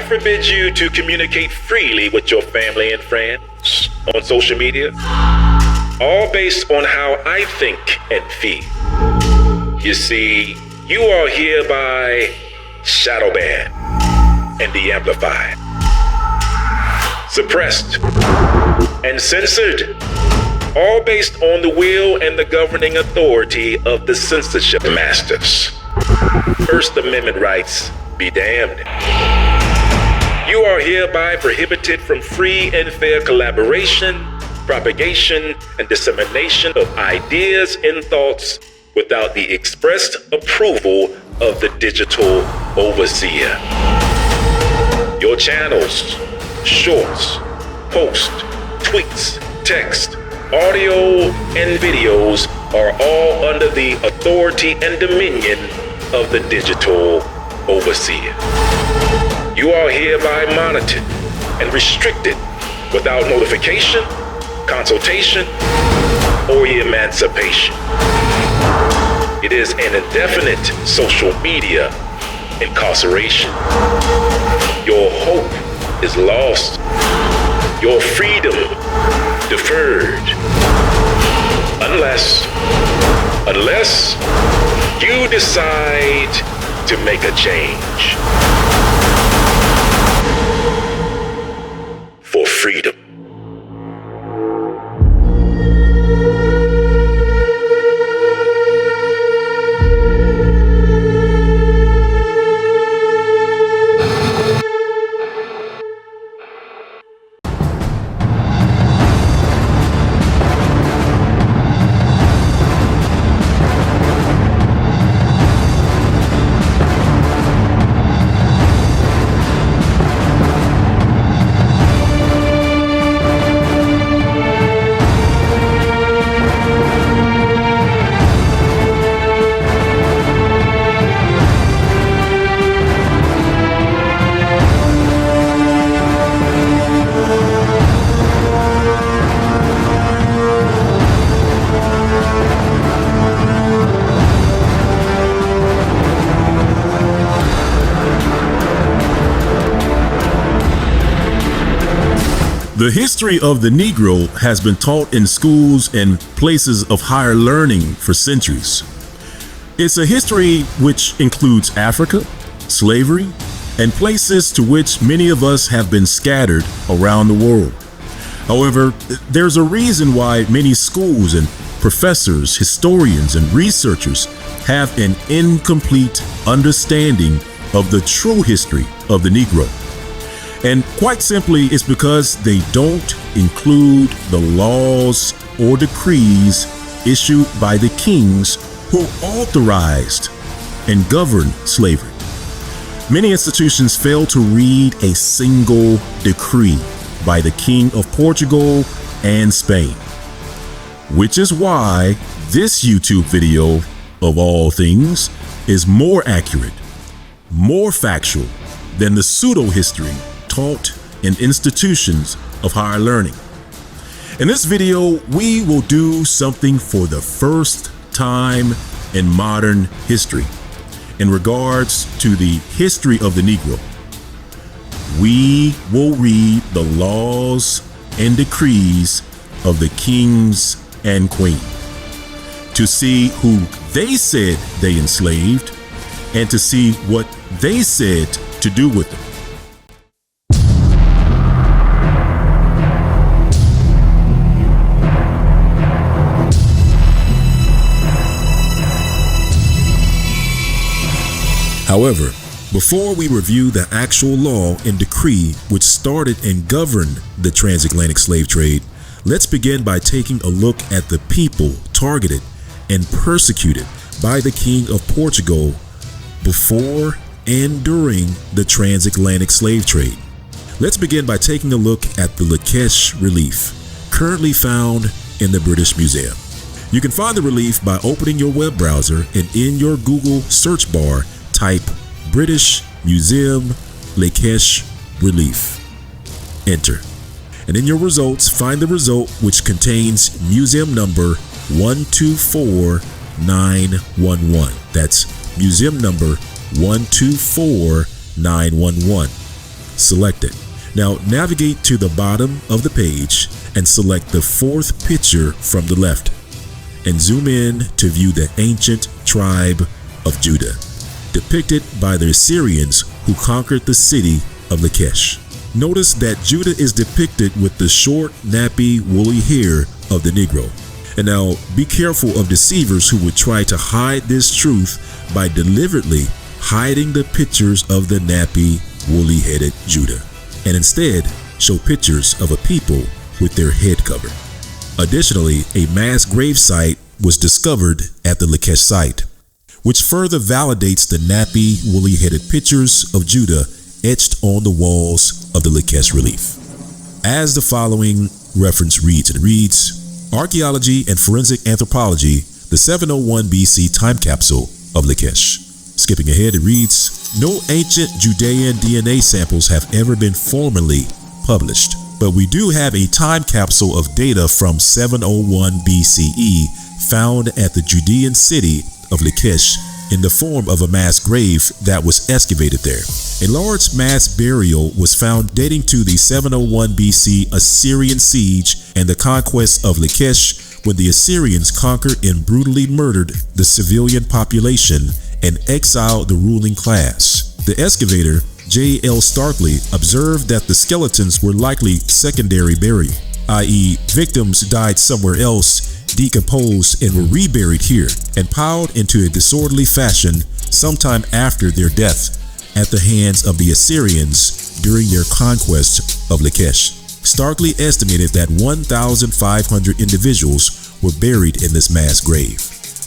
forbid you to communicate freely with your family and friends on social media, all based on how I think and feel. You see, you are hereby shadow banned and de-amplified, suppressed and censored, all based on the will and the governing authority of the censorship masters. First Amendment rights be damned. You are hereby prohibited from free and fair collaboration, propagation, and dissemination of ideas and thoughts without the expressed approval of the digital overseer. Your channels, shorts, posts, tweets, text, audio, and videos are all under the authority and dominion of the digital overseer. You are hereby monitored and restricted without notification, consultation, or emancipation. It is an indefinite social media incarceration. Your hope is lost. Your freedom deferred. Unless you decide to make a change for freedom. The history of the Negro has been taught in schools and places of higher learning for centuries. It's a history which includes Africa, slavery, and places to which many of us have been scattered around the world. However, there's a reason why many schools and professors, historians, and researchers have an incomplete understanding of the true history of the Negro. And quite simply, it's because they don't include the laws or decrees issued by the kings who authorized and governed slavery. Many institutions fail to read a single decree by the King of Portugal and Spain, which is why this YouTube video, of all things, is more accurate, more factual than the pseudo-history taught in institutions of higher learning. In this video, we will do something for the first time in modern history in regards to the history of the Negro. We will read the laws and decrees of the kings and queen to see who they said they enslaved and to see what they said to do with them. However, before we review the actual law and decree which started and governed the transatlantic slave trade, let's begin by taking a look at the people targeted and persecuted by the King of Portugal before and during the transatlantic slave trade. Let's begin by taking a look at the Lakesh relief, currently found in the British Museum. You can find the relief by opening your web browser and in your Google search bar, type British Museum Lakesh relief. Enter. And in your results, find the result which contains museum number 124911. That's museum number 124911. selected. Now navigate to the bottom of the page and select the fourth picture from the left and zoom in to view the ancient tribe of Judah, depicted by the Assyrians who conquered the city of Lachish. Notice that Judah is depicted with the short, nappy, woolly hair of the Negro. And now be careful of deceivers who would try to hide this truth by deliberately hiding the pictures of the nappy, woolly-headed Judah, and instead show pictures of a people with their head covered. Additionally, a mass grave site was discovered at the Lachish site, which further validates the nappy, woolly-headed pictures of Judah etched on the walls of the Lachish relief. As the following reference reads, it reads, Archaeology and Forensic Anthropology, the 701 BC time capsule of Lachish. Skipping ahead, it reads, no ancient Judean DNA samples have ever been formally published, but we do have a time capsule of data from 701 BCE found at the Judean city of Lachish in the form of a mass grave that was excavated there. A large mass burial was found dating to the 701 BC Assyrian siege and the conquest of Lachish, when the Assyrians conquered and brutally murdered the civilian population and exiled the ruling class. The excavator, J.L. Starkley, observed that the skeletons were likely secondary burial, i.e., victims died somewhere else, decomposed, and were reburied here and piled into a disorderly fashion sometime after their death at the hands of the Assyrians during their conquest of Lachish. Starkley estimated that 1,500 individuals were buried in this mass grave.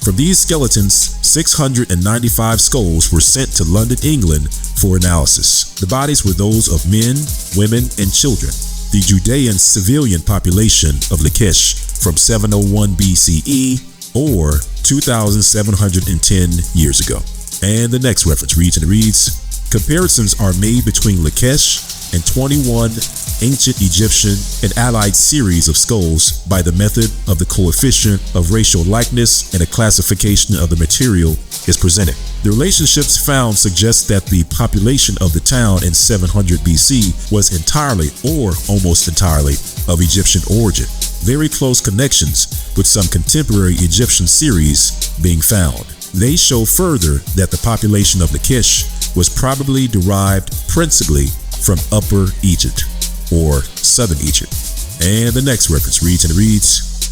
From these skeletons, 695 skulls were sent to London, England for analysis. The bodies were those of men, women, and children. The Judean civilian population of Lachish from 701 BCE or 2,710 years ago. And the next reference reads, comparisons are made between Lachish and 21 ancient Egyptian and allied series of skulls by the method of the coefficient of racial likeness, and a classification of the material is presented. The relationships found suggest that the population of the town in 700 BC was entirely or almost entirely of Egyptian origin. Very close connections with some contemporary Egyptian series being found. They show further that the population of Lachish was probably derived principally from Upper Egypt or Southern Egypt. And the next reference reads,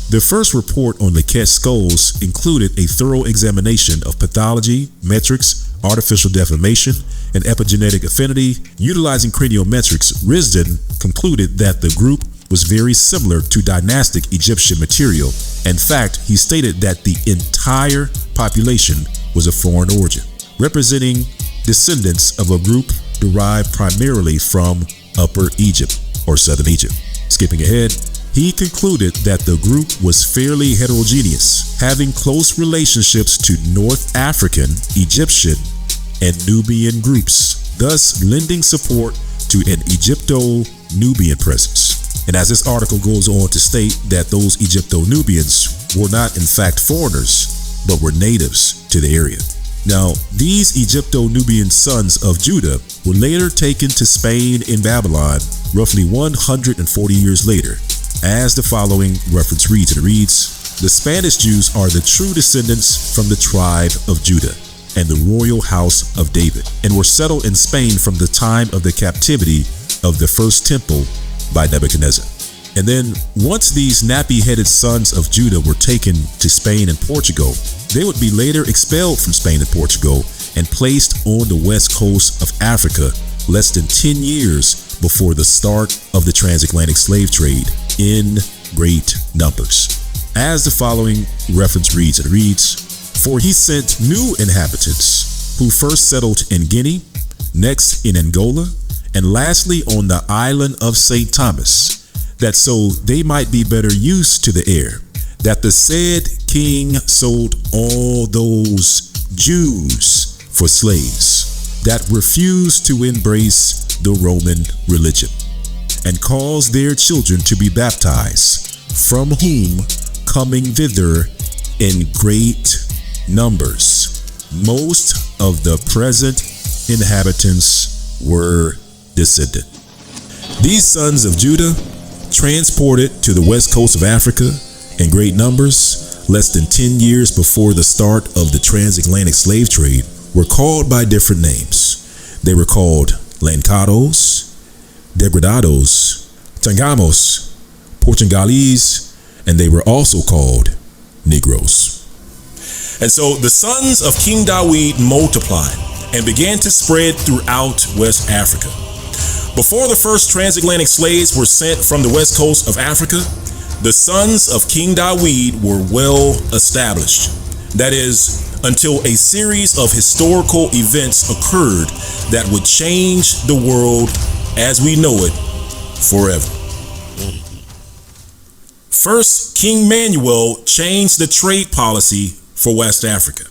the first report on Lachish skulls included a thorough examination of pathology, metrics, artificial deformation, and epigenetic affinity. Utilizing craniometrics, Risden concluded that the group was very similar to dynastic Egyptian material. In fact, he stated that the entire population was of foreign origin, representing descendants of a group derived primarily from Upper Egypt or Southern Egypt. Skipping ahead, he concluded that the group was fairly heterogeneous, having close relationships to North African, Egyptian, and Nubian groups, thus lending support to an Egypto-Nubian presence. And as this article goes on to state that those Egypto-Nubians were not in fact foreigners, but were natives to the area. Now, these Egypto-Nubian sons of Judah were later taken to Spain and Babylon roughly 140 years later. As the following reference reads, the Spanish Jews are the true descendants from the tribe of Judah and the royal house of David, and were settled in Spain from the time of the captivity of the first temple by Nebuchadnezzar. And then once these nappy-headed sons of Judah were taken to Spain and Portugal, they would be later expelled from Spain and Portugal and placed on the west coast of Africa less than 10 years before the start of the transatlantic slave trade in great numbers. As the following reference reads, for he sent new inhabitants who first settled in Guinea, next in Angola, and lastly on the island of St. Thomas, that so they might be better used to the air, that the said king sold all those Jews for slaves that refused to embrace the Roman religion, and caused their children to be baptized, from whom coming thither in great numbers, most of the present inhabitants were descendant. These sons of Judah, transported to the west coast of Africa in great numbers, less than 10 years before the start of the transatlantic slave trade, were called by different names. They were called lancados, degradados, tangamos, Portuguese, and they were also called Negroes. And so the sons of King Dawid multiplied and began to spread throughout West Africa. Before the first transatlantic slaves were sent from the west coast of Africa, the sons of King Dawid were well established. That is, until a series of historical events occurred that would change the world as we know it forever. First, King Manuel changed the trade policy for West Africa.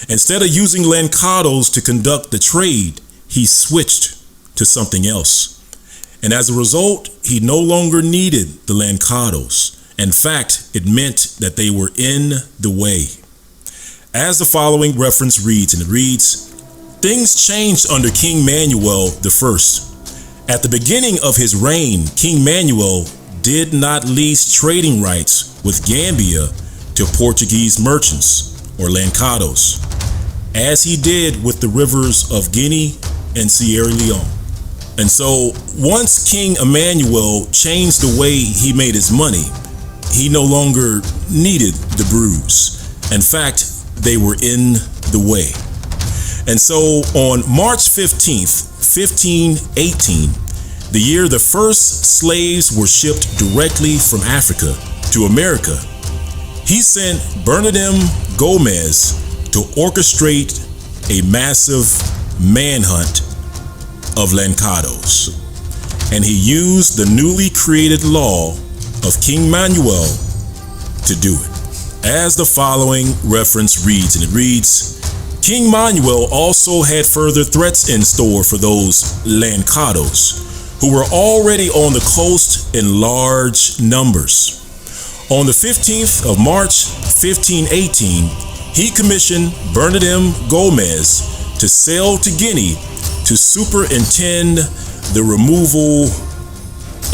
Instead of using lancados to conduct the trade, he switched to something else. And as a result, he no longer needed the lancados. In fact, it meant that they were in the way. As the following reference reads, and it reads, things changed under King Manuel I. At the beginning of his reign, King Manuel did not lease trading rights with Gambia to Portuguese merchants or lancados, as he did with the rivers of Guinea and Sierra Leone. And so once King Emmanuel changed the way he made his money, he no longer needed the brews. In fact, they were in the way. And so on March 15th, 1518, the year the first slaves were shipped directly from Africa to America, he sent Bernardem Gomez to orchestrate a massive manhunt of lancados. And he used the newly created law of King Manuel to do it. As the following reference reads, and it reads, King Manuel also had further threats in store for those lancados who were already on the coast in large numbers. On the 15th of March, 1518, he commissioned Bernardem Gomez to sail to Guinea to superintend the removal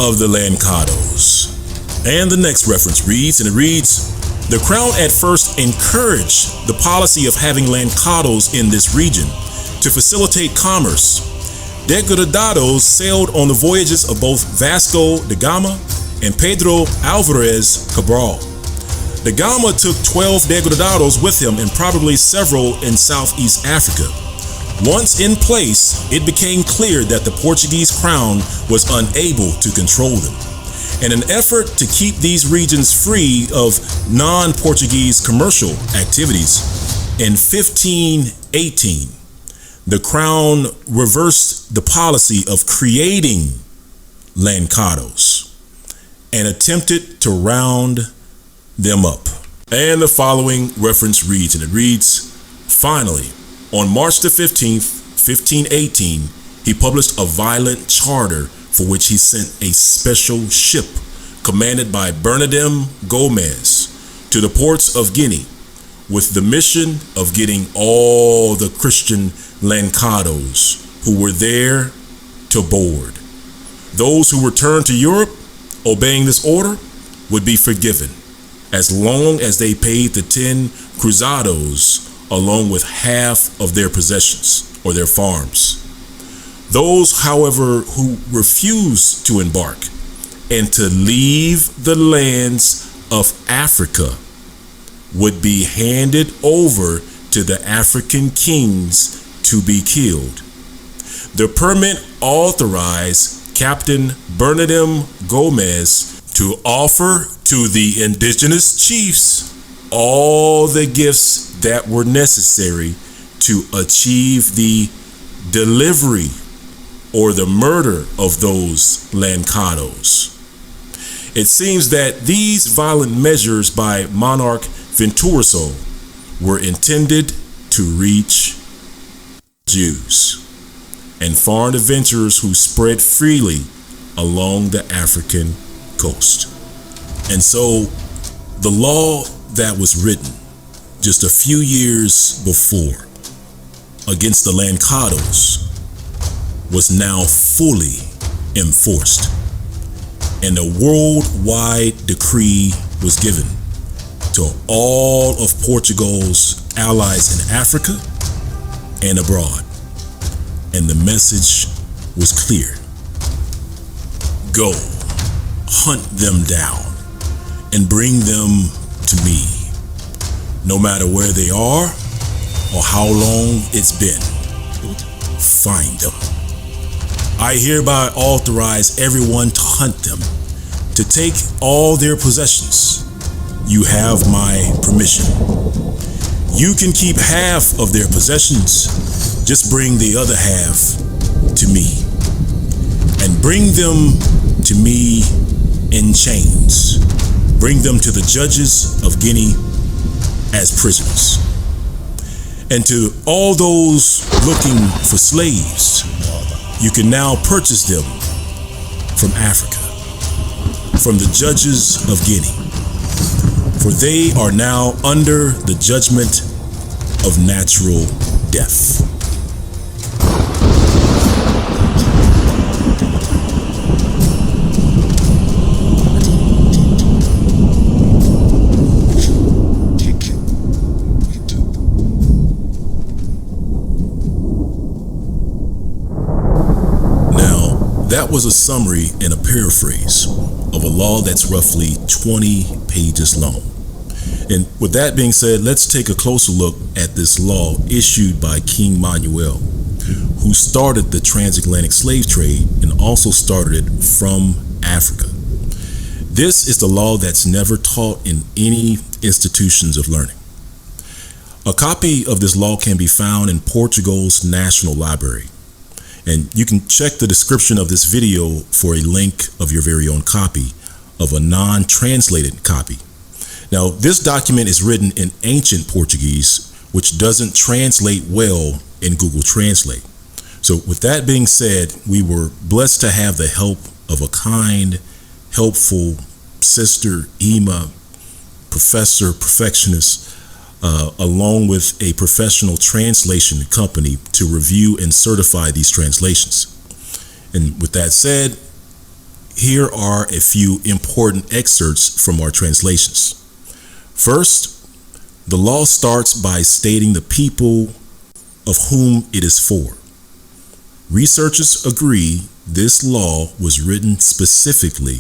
of the lancados. And the next reference reads, and it reads, the crown at first encouraged the policy of having lancados in this region to facilitate commerce. Degradados sailed on the voyages of both Vasco da Gama and Pedro Alvarez Cabral. Da Gama took 12 degradados with him and probably several in Southeast Africa. Once in place, it became clear that the Portuguese crown was unable to control them. In an effort to keep these regions free of non-Portuguese commercial activities, in 1518, the crown reversed the policy of creating lancados and attempted to round them up. And the following reference reads, and it reads, finally, on March the 15th, 1518, he published a violent charter for which he sent a special ship commanded by Bernardem Gomez to the ports of Guinea with the mission of getting all the Christian lancados who were there to board. Those who returned to Europe obeying this order would be forgiven as long as they paid the 10 cruzados along with half of their possessions or their farms. Those, however, who refused to embark and to leave the lands of Africa would be handed over to the African kings to be killed. The permit authorized Captain Bernardem Gomez to offer to the indigenous chiefs all the gifts that were necessary to achieve the delivery or the murder of those lancados. It seems that these violent measures by Monarch Venturoso were intended to reach Jews and foreign adventurers who spread freely along the African coast. And so the law that was written just a few years before against the lancados was now fully enforced, and a worldwide decree was given to all of Portugal's allies in Africa and abroad. And the message was clear. Go, hunt them down, and bring them to me, no matter where they are or how long it's been. Find them. I hereby authorize everyone to hunt them, to take all their possessions. You have my permission. You can keep half of their possessions. Just bring the other half to me, and bring them to me in chains. Bring them to the judges of Guinea as prisoners. And to all those looking for slaves, you can now purchase them from Africa, from the judges of Guinea, for they are now under the judgment of natural death. That was a summary and a paraphrase of a law that's roughly 20 pages long. And with that being said, let's take a closer look at this law issued by King Manuel, who started the transatlantic slave trade and also started it from Africa. This is the law that's never taught in any institutions of learning. A copy of this law can be found in Portugal's National Library. And you can check the description of this video for a link of your very own copy of a non-translated copy. Now, this document is written in ancient Portuguese, which doesn't translate well in Google Translate. So with that being said, we were blessed to have the help of a kind, helpful sister, Ima, professor, perfectionist, along with a professional translation company to review and certify these translations. And with that said, here are a few important excerpts from our translations. First, the law starts by stating the people of whom it is for. Researchers agree this law was written specifically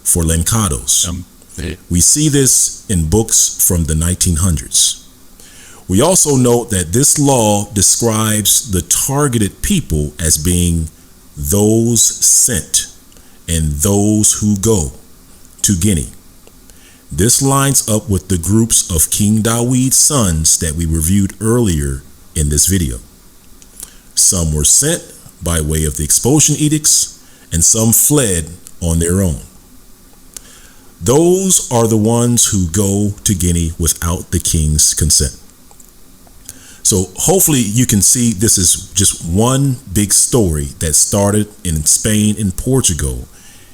for Lancados. We see this in books from the 1900s. We also note that this law describes the targeted people as being those sent and those who go to Guinea. This lines up with the groups of King Dawood's sons that we reviewed earlier in this video. Some were sent by way of the expulsion edicts, and some fled on their own. Those are the ones who go to Guinea without the king's consent. So hopefully you can see this is just one big story that started in Spain and Portugal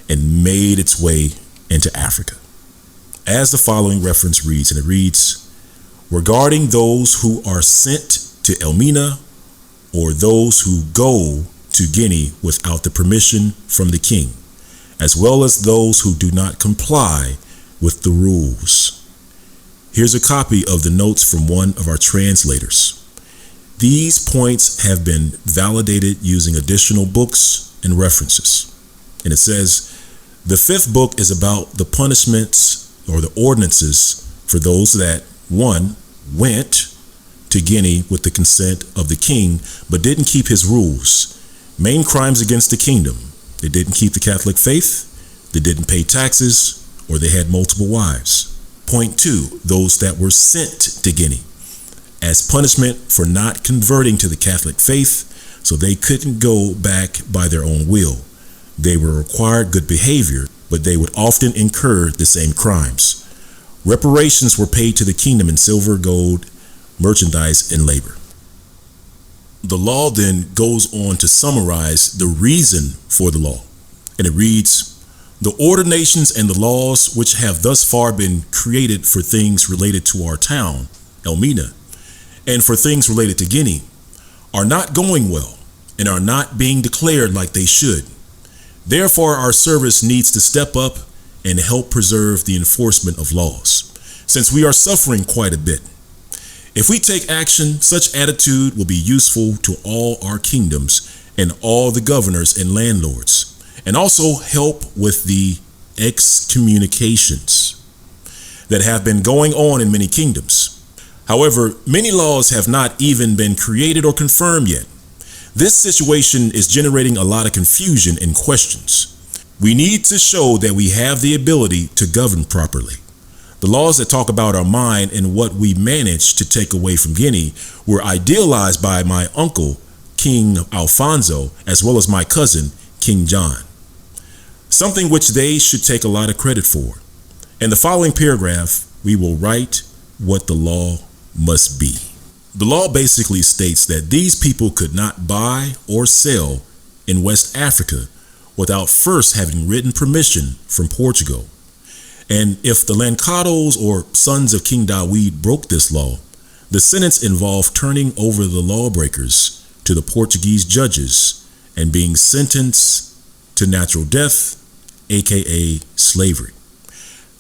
and made its way into Africa. As the following reference reads, and it reads, regarding those who are sent to Mina, or those who go to Guinea without the permission from the king, as well as those who do not comply with the rules. Here's a copy of the notes from one of our translators. These points have been validated using additional books and references. And it says, the fifth book is about the punishments or the ordinances for those that, 1, went to Guinea with the consent of the king, but didn't keep his rules. Main crimes against the kingdom. They didn't keep the Catholic faith, they didn't pay taxes, or they had multiple wives. Point 2, those that were sent to Guinea as punishment for not converting to the Catholic faith, so they couldn't go back by their own will. They were required good behavior, but they would often incur the same crimes. Reparations were paid to the kingdom in silver, gold, merchandise, and labor. The law then goes on to summarize the reason for the law, and it reads, the ordinations and the laws which have thus far been created for things related to our town, Mina, and for things related to Guinea, are not going well, and are not being declared like they should. Therefore, our service needs to step up and help preserve the enforcement of laws, since we are suffering quite a bit. If we take action, such attitude will be useful to all our kingdoms and all the governors and landlords, and also help with the excommunications that have been going on in many kingdoms. However, many laws have not even been created or confirmed yet. This situation is generating a lot of confusion and questions. We need to show that we have the ability to govern properly. The laws that talk about our mind and what we managed to take away from Guinea were idealized by my uncle, King Alfonso, as well as my cousin, King John. Something which they should take a lot of credit for. In the following paragraph, we will write what the law must be. The law basically states that these people could not buy or sell in West Africa without first having written permission from Portugal. And if the Lancados or sons of King Dawid broke this law, the sentence involved turning over the lawbreakers to the Portuguese judges and being sentenced to natural death, aka slavery.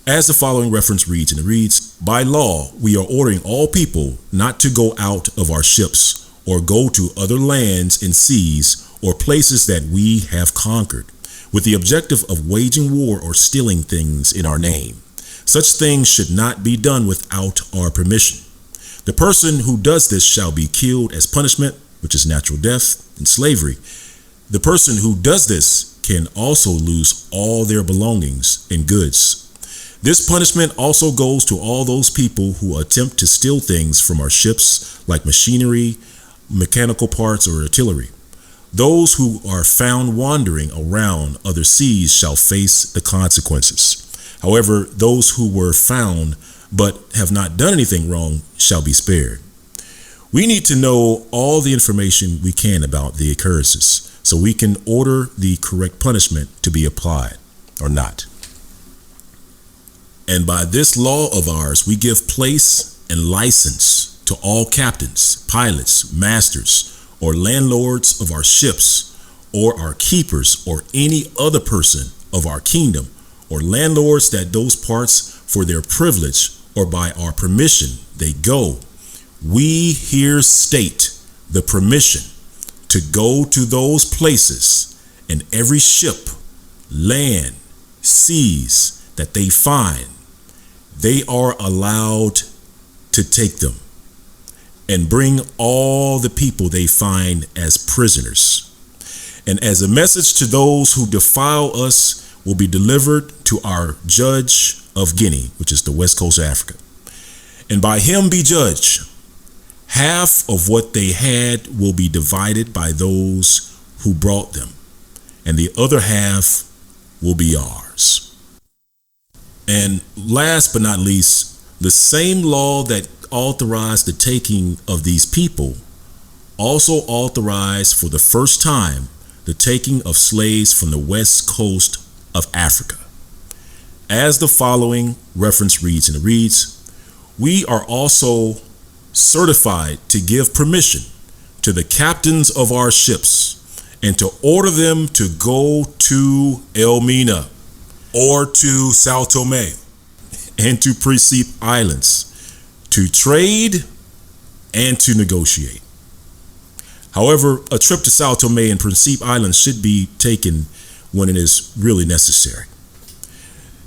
As the following reference reads, and it reads, "By law, we are ordering all people not to go out of our ships or go to other lands and seas or places that we have conquered, with the objective of waging war or stealing things in our name. Such things should not be done without our permission. The person who does this shall be killed as punishment, which is natural death and slavery. The person who does this can also lose all their belongings and goods. This punishment also goes to all those people who attempt to steal things from our ships, like machinery, mechanical parts, or artillery. Those who are found wandering around other seas shall face the consequences. However, those who were found but have not done anything wrong shall be spared." We need to know all the information we can about the occurrences so we can order the correct punishment to be applied or not. "And by this law of ours, we give place and license to all captains, pilots, masters, or landlords of our ships, or our keepers, or any other person of our kingdom, or landlords that those parts for their privilege, or by our permission they go. We here state the permission to go to those places, and every ship, land, seas that they find, they are allowed to take them and bring all the people they find as prisoners. And as a message to those who defile us will be delivered to our judge of Guinea, which is the west coast of Africa. And by him be judged. Half of what they had will be divided by those who brought them, and the other half will be ours." And last but not least, the same law that authorized the taking of these people also authorized for the first time the taking of slaves from the west coast of Africa. As the following reference reads, and it reads, "We are also certified to give permission to the captains of our ships and to order them to go to Mina or to Sao Tome and to Principe Islands to trade and to negotiate. However, a trip to Sao Tome and Principe Islands should be taken when it is really necessary.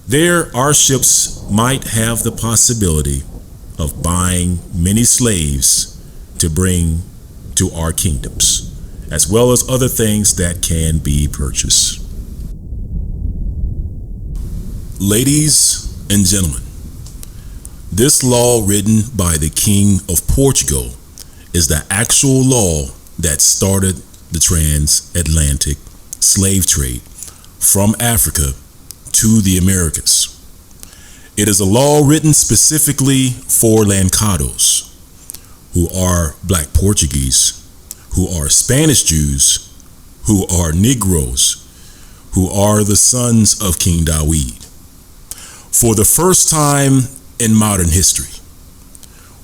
There, our ships might have the possibility of buying many slaves to bring to our kingdoms, as well as other things that can be purchased." Ladies and gentlemen, this law written by the King of Portugal is the actual law that started the transatlantic slave trade from Africa to the Americas. It is a law written specifically for Lancados, who are Black Portuguese, who are Spanish Jews, who are Negroes, who are the sons of King Dawid. For the first time in modern history,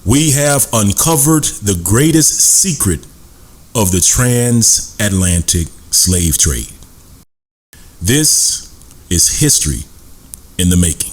we have uncovered the greatest secret of the transatlantic slave trade. This is history in the making.